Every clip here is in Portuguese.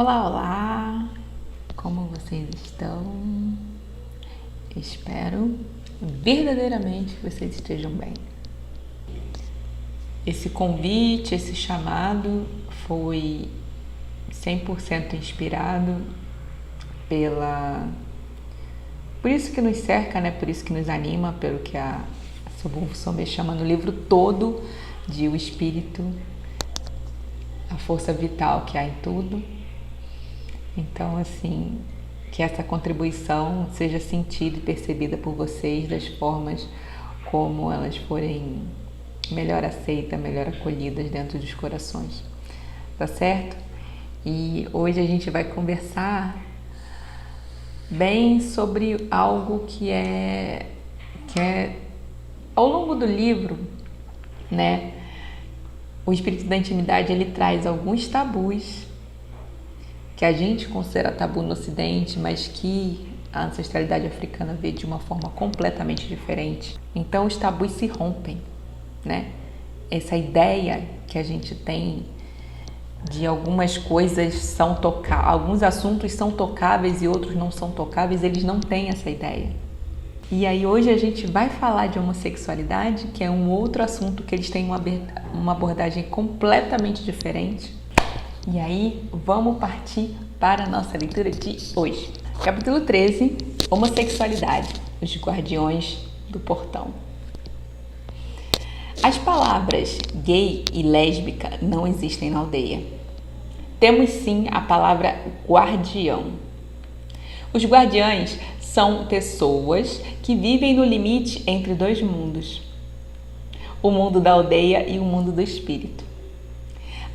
Olá, olá! Como vocês estão? Espero verdadeiramente que vocês estejam bem. Esse convite, esse chamado foi 100% inspirado por isso que nos cerca, né? Por isso que nos anima, pelo que a Sobunfu Somé chama no livro todo de o espírito, a força vital que há em tudo. Então, assim, que essa contribuição seja sentida e percebida por vocês das formas como elas forem melhor aceitas, melhor acolhidas dentro dos corações. Tá certo? E hoje a gente vai conversar bem sobre algo que é ao longo do livro, né? O Espírito da Intimidade, ele traz alguns tabus que a gente considera tabu no Ocidente, mas que a ancestralidade africana vê de uma forma completamente diferente. Então os tabus se rompem, né? Essa ideia que a gente tem de algumas coisas são alguns assuntos são tocáveis e outros não são tocáveis, eles não têm essa ideia. E aí hoje a gente vai falar de homossexualidade, que é um outro assunto que eles têm uma abordagem completamente diferente. E aí, vamos partir para a nossa leitura de hoje. Capítulo 13, Homossexualidade, os guardiões do portão. As palavras gay e lésbica não existem na aldeia. Temos sim a palavra guardião. Os guardiães são pessoas que vivem no limite entre dois mundos. O mundo da aldeia e o mundo do espírito.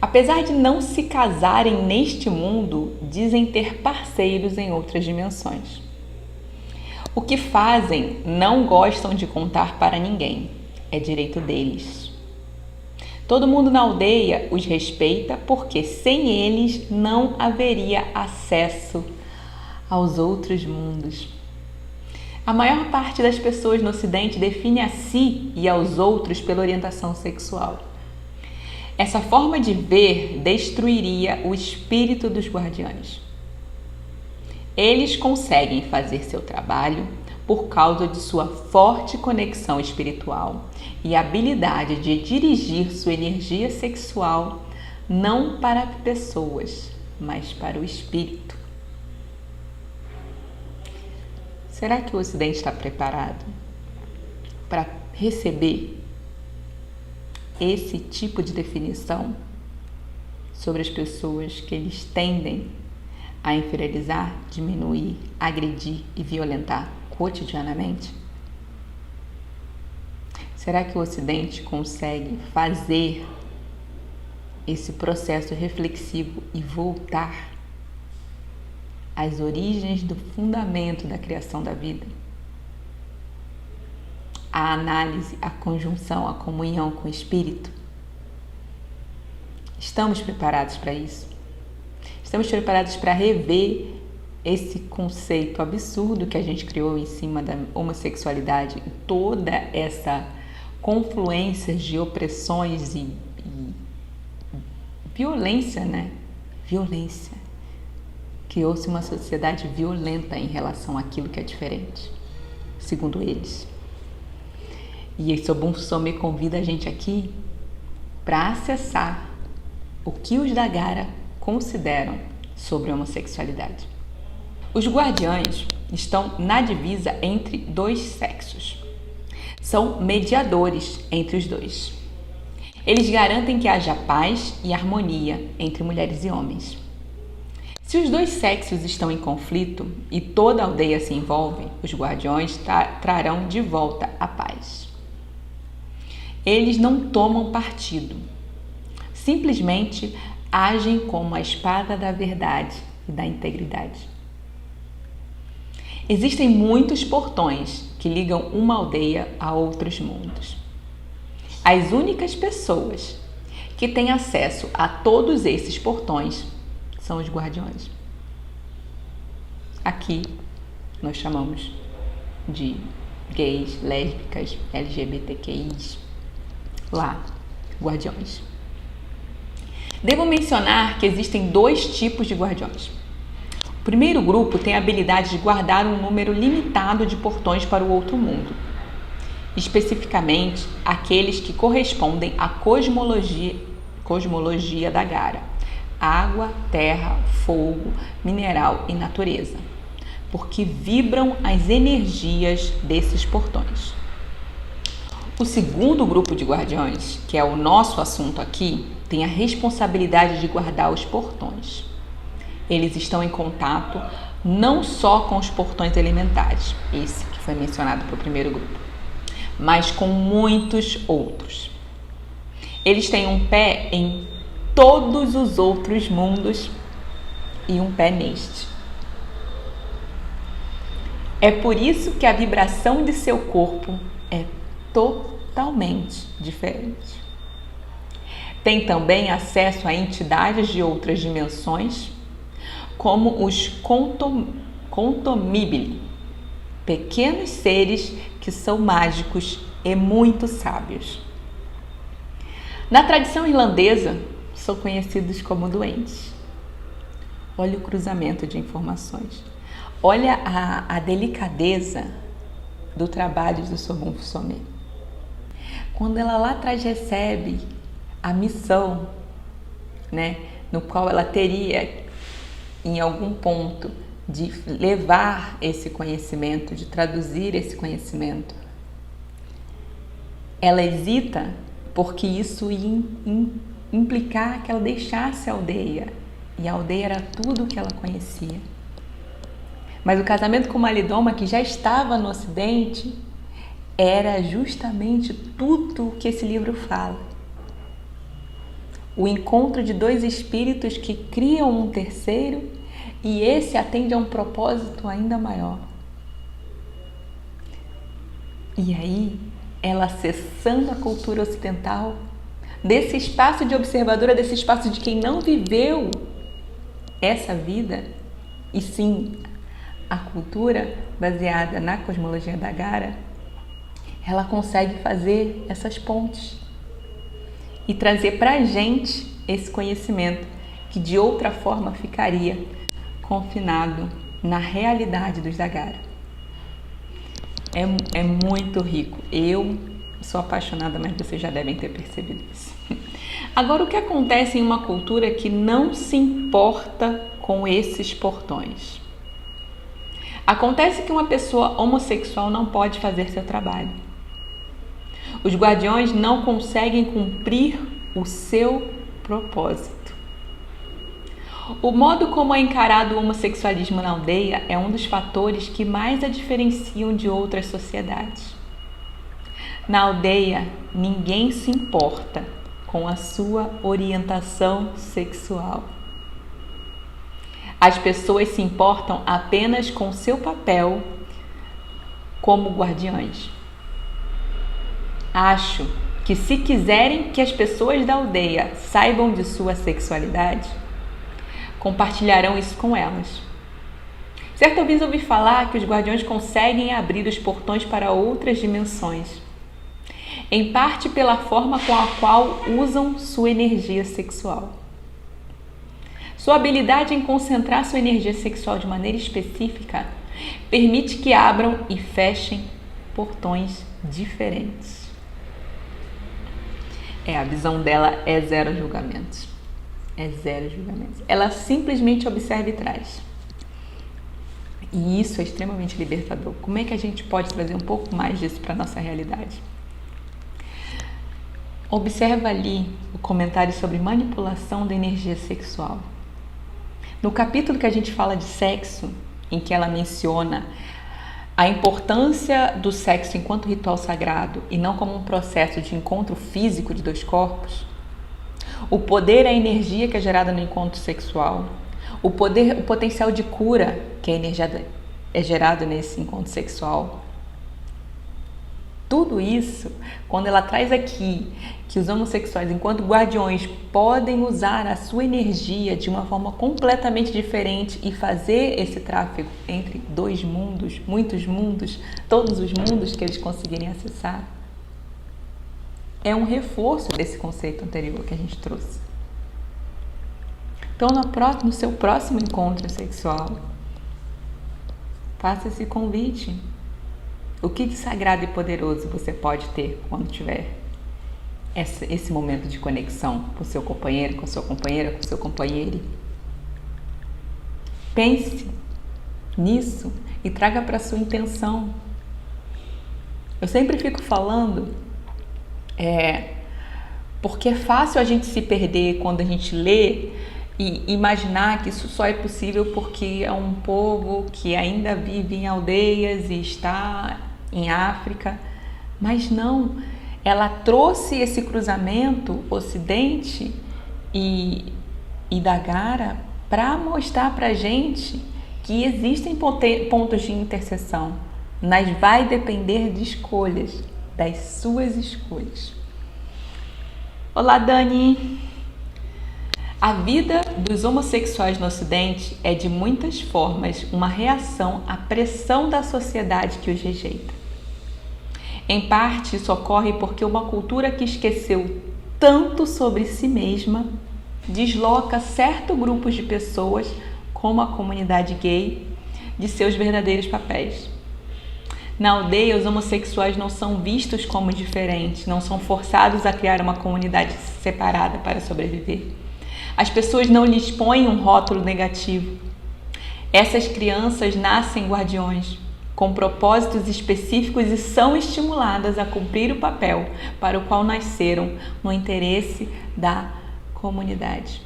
Apesar de não se casarem neste mundo, dizem ter parceiros em outras dimensões. O que fazem não gostam de contar para ninguém, é direito deles. Todo mundo na aldeia os respeita porque sem eles não haveria acesso aos outros mundos. A maior parte das pessoas no Ocidente define a si e aos outros pela orientação sexual. Essa forma de ver destruiria o espírito dos guardiões. Eles conseguem fazer seu trabalho por causa de sua forte conexão espiritual e habilidade de dirigir sua energia sexual não para pessoas, mas para o espírito. Será que o Ocidente está preparado para receber esse tipo de definição sobre as pessoas que eles tendem a inferiorizar, diminuir, agredir e violentar cotidianamente? Será que o Ocidente consegue fazer esse processo reflexivo e voltar às origens do fundamento da criação da vida? A análise, a conjunção, a comunhão com o espírito? Estamos preparados para isso? Estamos preparados para rever esse conceito absurdo que a gente criou em cima da homossexualidade e toda essa confluência de opressões e violência, né? Violência. Criou-se uma sociedade violenta em relação àquilo que é diferente, segundo eles. E Sobunfu Somé convida a gente aqui para acessar o que os Dagara consideram sobre a homossexualidade. Os guardiães estão na divisa entre dois sexos. São mediadores entre os dois. Eles garantem que haja paz e harmonia entre mulheres e homens. Se os dois sexos estão em conflito e toda a aldeia se envolve, os guardiões trarão de volta a paz. Eles não tomam partido, simplesmente agem como a espada da verdade e da integridade. Existem muitos portões que ligam uma aldeia a outros mundos. As únicas pessoas que têm acesso a todos esses portões são os guardiões. Aqui nós chamamos de gays, lésbicas, LGBTQIs. Lá, guardiões. Devo mencionar que existem dois tipos de guardiões. O primeiro grupo tem a habilidade de guardar um número limitado de portões para o outro mundo, especificamente aqueles que correspondem à cosmologia da Gaia: água, terra, fogo, mineral e natureza, porque vibram as energias desses portões. O segundo grupo de guardiões, que é o nosso assunto aqui, tem a responsabilidade de guardar os portões. Eles estão em contato não só com os portões elementares, esse que foi mencionado para o primeiro grupo, mas com muitos outros. Eles têm um pé em todos os outros mundos e um pé neste. É por isso que a vibração de seu corpo é totalmente diferente. Tem também acesso a entidades de outras dimensões, como os Contomibili, pequenos seres que são mágicos e muito sábios. Na tradição irlandesa, são conhecidos como duendes. Olha o cruzamento de informações. Olha a delicadeza do trabalho do Sobun Fusomé. Quando ela lá atrás recebe a missão, no qual ela teria, em algum ponto, de levar esse conhecimento, de traduzir esse conhecimento, ela hesita porque isso ia implicar que ela deixasse a aldeia, e a aldeia era tudo o que ela conhecia. Mas o casamento com Malidoma, que já estava no Ocidente, era justamente tudo o que esse livro fala. O encontro de dois espíritos que criam um terceiro, e esse atende a um propósito ainda maior. E aí, ela acessando a cultura ocidental, desse espaço de observadora, desse espaço de quem não viveu essa vida, e sim a cultura baseada na cosmologia da Gaia, ela consegue fazer essas pontes e trazer para a gente esse conhecimento que de outra forma ficaria confinado na realidade dos Zagara. É muito rico. Eu sou apaixonada, mas vocês já devem ter percebido isso. Agora, o que acontece em uma cultura que não se importa com esses portões? Acontece que uma pessoa homossexual não pode fazer seu trabalho. Os guardiões não conseguem cumprir o seu propósito. O modo como é encarado o homossexualismo na aldeia é um dos fatores que mais a diferenciam de outras sociedades. Na aldeia, ninguém se importa com a sua orientação sexual. As pessoas se importam apenas com seu papel como guardiães. Acho que se quiserem que as pessoas da aldeia saibam de sua sexualidade, compartilharão isso com elas. Certa vez ouvi falar que os guardiões conseguem abrir os portões para outras dimensões, em parte pela forma com a qual usam sua energia sexual. Sua habilidade em concentrar sua energia sexual de maneira específica permite que abram e fechem portões diferentes. A visão dela é zero julgamentos. É zero julgamentos. Ela simplesmente observa e traz. E isso é extremamente libertador. Como é que a gente pode trazer um pouco mais disso para a nossa realidade? Observa ali o comentário sobre manipulação da energia sexual. No capítulo que a gente fala de sexo, em que ela menciona a importância do sexo enquanto ritual sagrado e não como um processo de encontro físico de dois corpos, o poder, a energia que é gerada no encontro sexual, o potencial de cura que é gerado nesse encontro sexual. Tudo isso, quando ela traz aqui que os homossexuais, enquanto guardiões, podem usar a sua energia de uma forma completamente diferente e fazer esse tráfego entre dois mundos, muitos mundos, todos os mundos que eles conseguirem acessar, é um reforço desse conceito anterior que a gente trouxe. Então, no seu próximo encontro sexual, faça esse convite. O que de sagrado e poderoso você pode ter quando tiver esse momento de conexão com seu companheiro, com sua companheira, com seu companheiro? Pense nisso e traga para sua intenção. Eu sempre fico falando, porque é fácil a gente se perder quando a gente lê e imaginar que isso só é possível porque é um povo que ainda vive em aldeias e está em África, mas não, ela trouxe esse cruzamento Ocidente e Dagara para mostrar para a gente que existem pontos de interseção, mas vai depender de escolhas, das suas escolhas. Olá, Dani! A vida dos homossexuais no Ocidente é de muitas formas uma reação à pressão da sociedade que os rejeita. Em parte, isso ocorre porque uma cultura que esqueceu tanto sobre si mesma desloca certo grupo de pessoas, como a comunidade gay, de seus verdadeiros papéis. Na aldeia, os homossexuais não são vistos como diferentes, não são forçados a criar uma comunidade separada para sobreviver. As pessoas não lhes põem um rótulo negativo. Essas crianças nascem guardiões, com propósitos específicos e são estimuladas a cumprir o papel para o qual nasceram no interesse da comunidade.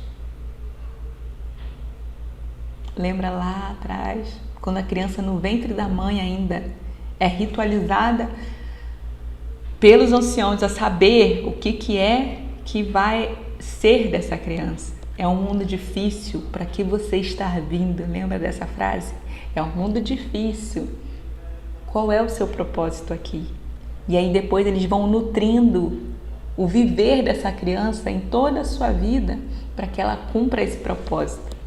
Lembra lá atrás, quando a criança no ventre da mãe ainda é ritualizada pelos anciãos a saber o que é que vai ser dessa criança. É um mundo difícil para que você está vindo. Lembra dessa frase? É um mundo difícil. Qual é o seu propósito aqui? E aí depois eles vão nutrindo o viver dessa criança em toda a sua vida para que ela cumpra esse propósito.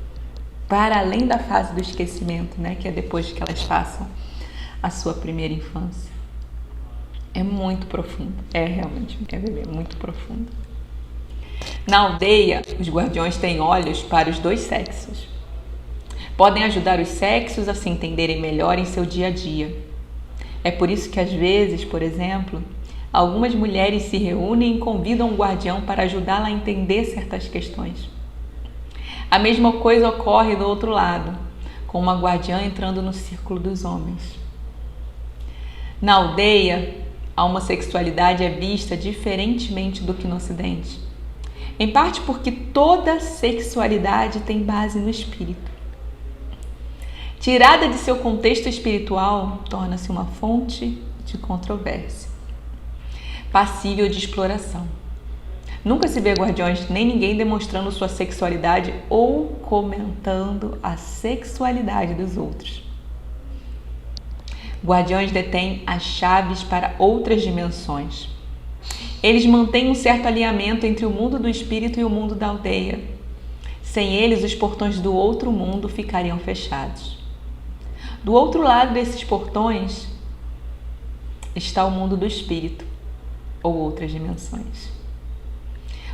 Para além da fase do esquecimento, né? Que é depois que elas façam a sua primeira infância. É muito profundo. É realmente muito profundo. Na aldeia, os guardiões têm olhos para os dois sexos. Podem ajudar os sexos a se entenderem melhor em seu dia a dia. É por isso que às vezes, por exemplo, algumas mulheres se reúnem e convidam um guardião para ajudá-la a entender certas questões. A mesma coisa ocorre do outro lado, com uma guardiã entrando no círculo dos homens. Na aldeia, a homossexualidade é vista diferentemente do que no Ocidente. Em parte porque toda sexualidade tem base no espírito. Tirada de seu contexto espiritual, torna-se uma fonte de controvérsia, passível de exploração. Nunca se vê guardiões nem ninguém demonstrando sua sexualidade ou comentando a sexualidade dos outros. Guardiões detêm as chaves para outras dimensões. Eles mantêm um certo alinhamento entre o mundo do espírito e o mundo da aldeia. Sem eles, os portões do outro mundo ficariam fechados. Do outro lado desses portões está o mundo do espírito, ou outras dimensões.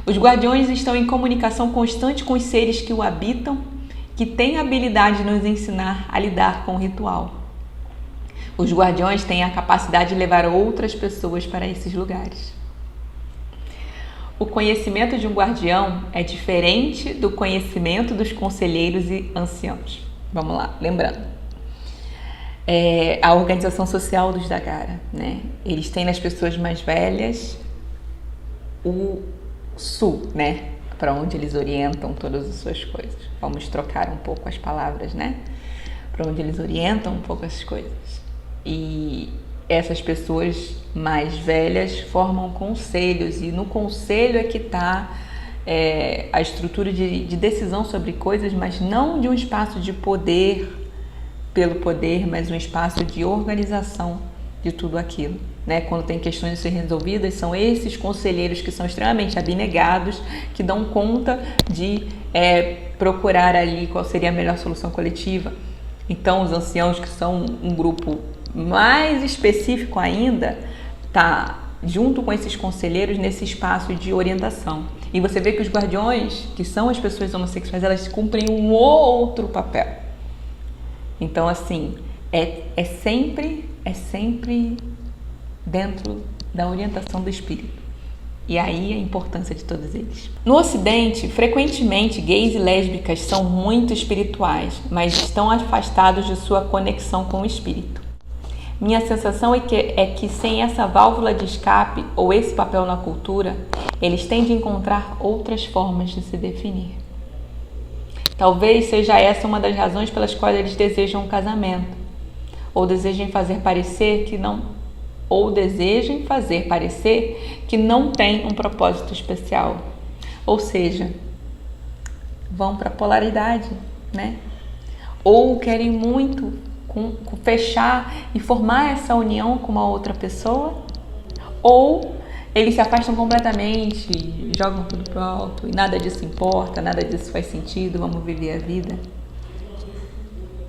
Os guardiões estão em comunicação constante com os seres que o habitam, que têm a habilidade de nos ensinar a lidar com o ritual. Os guardiões têm a capacidade de levar outras pessoas para esses lugares. O conhecimento de um guardião é diferente do conhecimento dos conselheiros e anciãos. Vamos lá, lembrando. A organização social dos Dagara, né? Eles têm nas pessoas mais velhas o sul, né? Para onde eles orientam todas as suas coisas. Vamos trocar um pouco as palavras, né? Para onde eles orientam um pouco as coisas. E essas pessoas mais velhas formam conselhos, e no conselho é que está a estrutura de decisão sobre coisas, mas não de um espaço de poder pelo poder, mas um espaço de organização de tudo aquilo. Né? Quando tem questões a ser resolvidas, são esses conselheiros que são extremamente abnegados, que dão conta de procurar ali qual seria a melhor solução coletiva. Então, os anciãos, que são um grupo mais específico ainda, tá junto com esses conselheiros nesse espaço de orientação. E você vê que os guardiões, que são as pessoas homossexuais, elas cumprem um outro papel. Então, assim, é sempre dentro da orientação do espírito. E aí a importância de todos eles. No Ocidente, frequentemente gays e lésbicas são muito espirituais, mas estão afastados de sua conexão com o espírito. Minha sensação é que sem essa válvula de escape ou esse papel na cultura, eles têm de encontrar outras formas de se definir. Talvez seja essa uma das razões pelas quais eles desejam um casamento, ou desejem fazer parecer que não tem um propósito especial. Ou seja, vão para a polaridade, né? Ou querem muito fechar e formar essa união com uma outra pessoa, ou eles se afastam completamente, jogam tudo pro alto e nada disso importa, nada disso faz sentido, vamos viver a vida.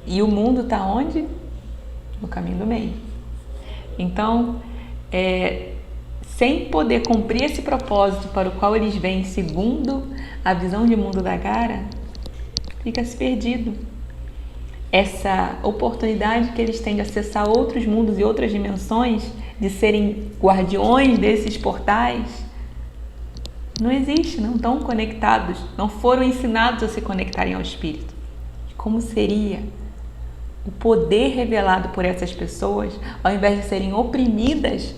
E o mundo está onde? No caminho do meio. Então, sem poder cumprir esse propósito para o qual eles vêm segundo a visão de mundo da Gara, fica-se perdido. Essa oportunidade que eles têm de acessar outros mundos e outras dimensões, de serem guardiões desses portais, não existe, não estão conectados, não foram ensinados a se conectarem ao espírito. Como seria o poder revelado por essas pessoas, ao invés de serem oprimidas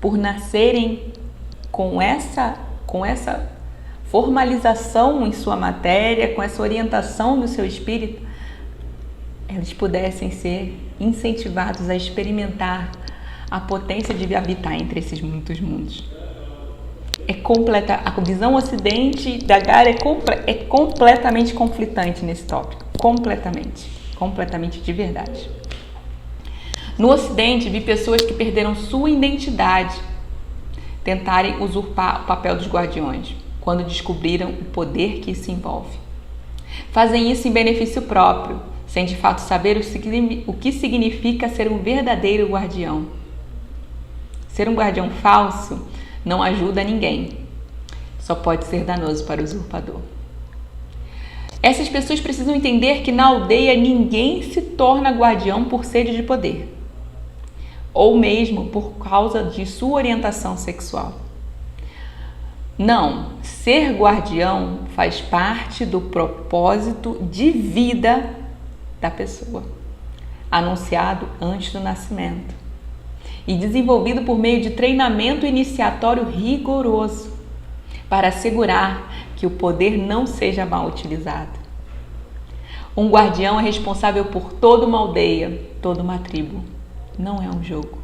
por nascerem com essa formalização em sua matéria, com essa orientação do seu espírito, eles pudessem ser incentivados a experimentar a potência de habitar entre esses muitos mundos. A visão ocidente da Gara é completamente conflitante nesse tópico, completamente de verdade. No Ocidente, vi pessoas que perderam sua identidade tentarem usurpar o papel dos guardiões, quando descobriram o poder que isso envolve. Fazem isso em benefício próprio, sem de fato saber o que significa ser um verdadeiro guardião. Ser um guardião falso não ajuda ninguém, só pode ser danoso para o usurpador. Essas pessoas precisam entender que na aldeia ninguém se torna guardião por sede de poder, ou mesmo por causa de sua orientação sexual. Não, ser guardião faz parte do propósito de vida da pessoa, anunciado antes do nascimento e desenvolvido por meio de treinamento iniciatório rigoroso para assegurar que o poder não seja mal utilizado. Um guardião é responsável por toda uma aldeia, toda uma tribo. Não é um jogo.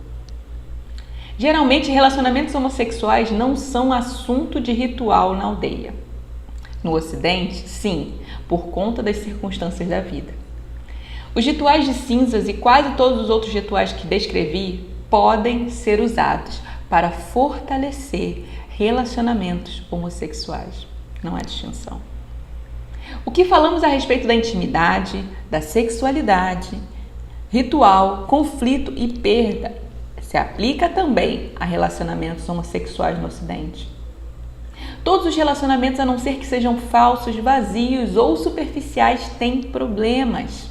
Geralmente, relacionamentos homossexuais não são assunto de ritual na aldeia. No Ocidente, sim, por conta das circunstâncias da vida. Os rituais de cinzas e quase todos os outros rituais que descrevi podem ser usados para fortalecer relacionamentos homossexuais. Não há distinção. O que falamos a respeito da intimidade, da sexualidade, ritual, conflito e perda se aplica também a relacionamentos homossexuais no Ocidente. Todos os relacionamentos, a não ser que sejam falsos, vazios ou superficiais, têm problemas.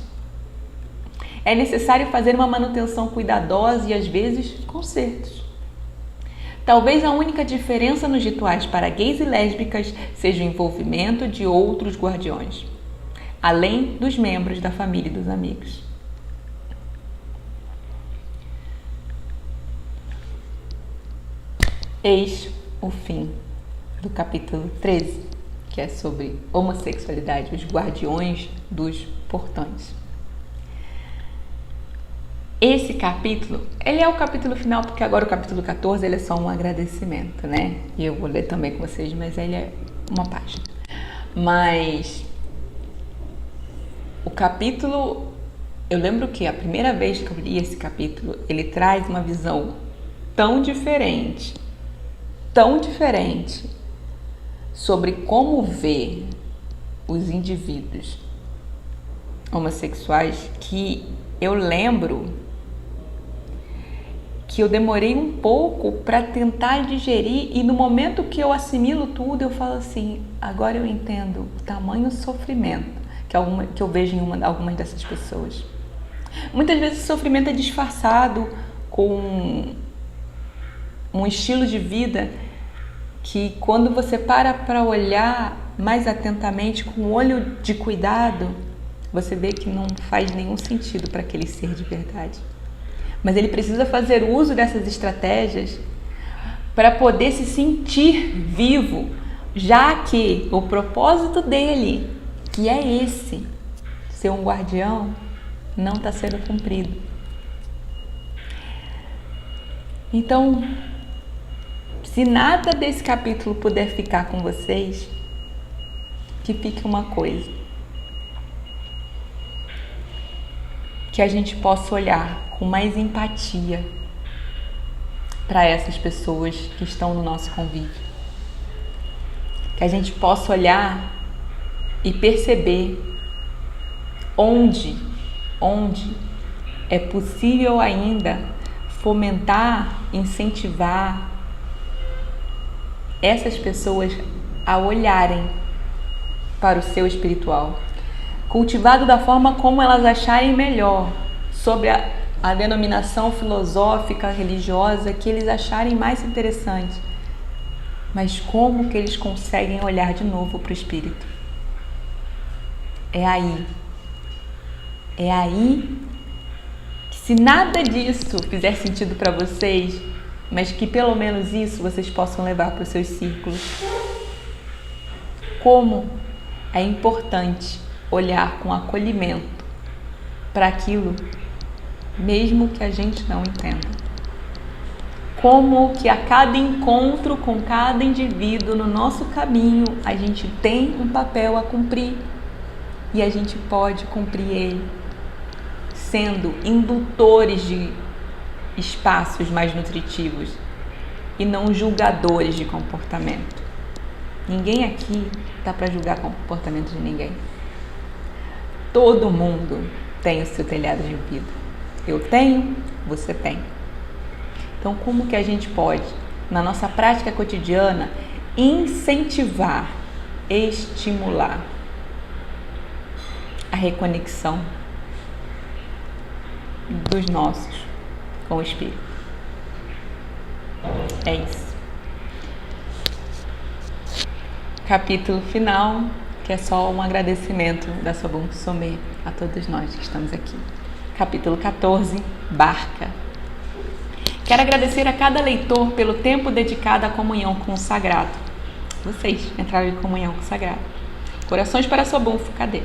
É necessário fazer uma manutenção cuidadosa e, às vezes, consertos. Talvez a única diferença nos rituais para gays e lésbicas seja o envolvimento de outros guardiões, além dos membros da família e dos amigos. Eis o fim do capítulo 13, que é sobre homossexualidade, os guardiões dos portões. Esse capítulo, ele é o capítulo final, porque agora o capítulo 14 ele é só um agradecimento, né? E eu vou ler também com vocês, mas ele é uma página. Mas o capítulo, eu lembro que a primeira vez que eu li esse capítulo, ele traz uma visão tão diferente sobre como ver os indivíduos homossexuais, que eu lembro que eu demorei um pouco para tentar digerir, e no momento que eu assimilo tudo, eu falo assim, agora eu entendo o tamanho sofrimento que eu vejo em algumas dessas pessoas. Muitas vezes o sofrimento é disfarçado com um estilo de vida que, quando você para olhar mais atentamente, com um olho de cuidado, você vê que não faz nenhum sentido para aquele ser de verdade. Mas ele precisa fazer uso dessas estratégias para poder se sentir vivo, já que o propósito dele, que é esse, ser um guardião, não está sendo cumprido. Então, se nada desse capítulo puder ficar com vocês, que fique uma coisa. Que a gente possa olhar com mais empatia para essas pessoas que estão no nosso convívio. Que a gente possa olhar e perceber onde é possível ainda fomentar, incentivar essas pessoas a olharem para o seu espiritual, cultivado da forma como elas acharem melhor, sobre a denominação filosófica, religiosa que eles acharem mais interessante, mas como que eles conseguem olhar de novo para o espírito? É aí que, se nada disso fizer sentido para vocês, mas que pelo menos isso vocês possam levar para os seus círculos. Como é importante olhar com acolhimento para aquilo, mesmo que a gente não entenda. Como que a cada encontro com cada indivíduo no nosso caminho, a gente tem um papel a cumprir e a gente pode cumprir ele, sendo indutores de espaços mais nutritivos e não julgadores de comportamento. Ninguém aqui está para julgar comportamento de ninguém. Todo mundo tem o seu telhado de vidro. Eu tenho, você tem. Então, como que a gente pode, na nossa prática cotidiana, incentivar, estimular a reconexão dos nossos com o Espírito? É isso. Capítulo final, que é só um agradecimento da Sobum Somê a todos nós que estamos aqui. Capítulo 14, Barca. Quero agradecer a cada leitor pelo tempo dedicado à comunhão com o Sagrado. Vocês entraram em comunhão com o Sagrado. Corações para Sobum, cadê?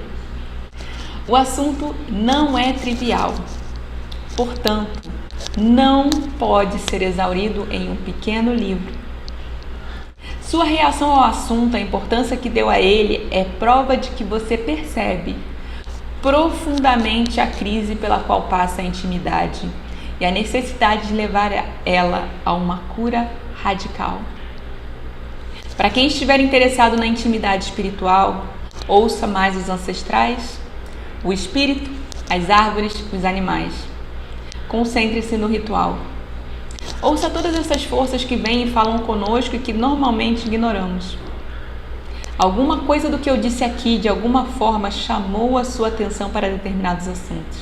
O assunto não é trivial. Portanto, não pode ser exaurido em um pequeno livro. Sua reação ao assunto, a importância que deu a ele, é prova de que você percebe profundamente a crise pela qual passa a intimidade e a necessidade de levar ela a uma cura radical. Para quem estiver interessado na intimidade espiritual, ouça mais os ancestrais, o espírito, as árvores, os animais. Concentre-se no ritual. Ouça todas essas forças que vêm e falam conosco e que normalmente ignoramos. Alguma coisa do que eu disse aqui, de alguma forma, chamou a sua atenção para determinados assuntos.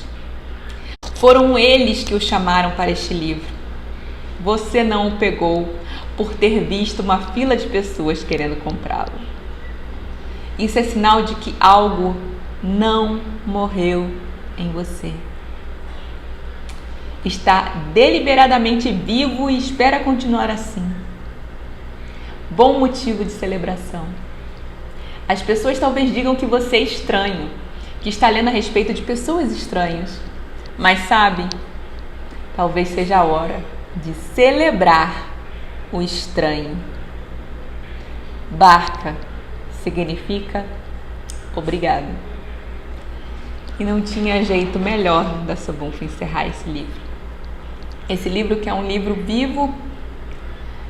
Foram eles que o chamaram para este livro. Você não o pegou por ter visto uma fila de pessoas querendo comprá-lo. Isso é sinal de que algo não morreu em você. Está deliberadamente vivo e espera continuar assim. Bom motivo de celebração. As pessoas talvez digam que você é estranho, que está lendo a respeito de pessoas estranhas. Mas sabe, talvez seja a hora de celebrar o estranho. Barca significa obrigado. E não tinha jeito melhor da Sobum encerrar esse livro. Esse livro que é um livro vivo,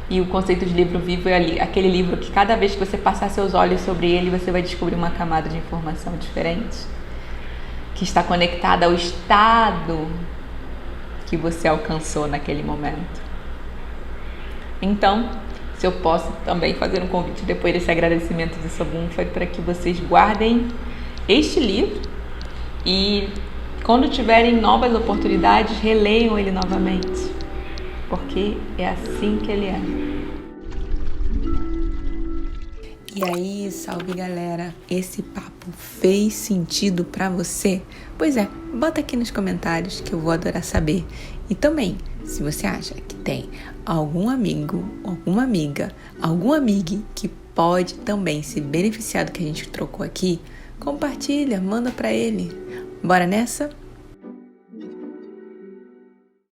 e o conceito de livro vivo é aquele livro que cada vez que você passar seus olhos sobre ele, você vai descobrir uma camada de informação diferente, que está conectada ao estado que você alcançou naquele momento. Então, se eu posso também fazer um convite depois desse agradecimento de Sobum, foi para que vocês guardem este livro e quando tiverem novas oportunidades, releiam ele novamente, porque é assim que ele é. E aí, salve galera! Esse papo fez sentido pra você? Pois é, bota aqui nos comentários que eu vou adorar saber. E também, se você acha que tem algum amigo, alguma amiga, algum amigo que pode também se beneficiar do que a gente trocou aqui, compartilha, manda pra ele. Bora nessa?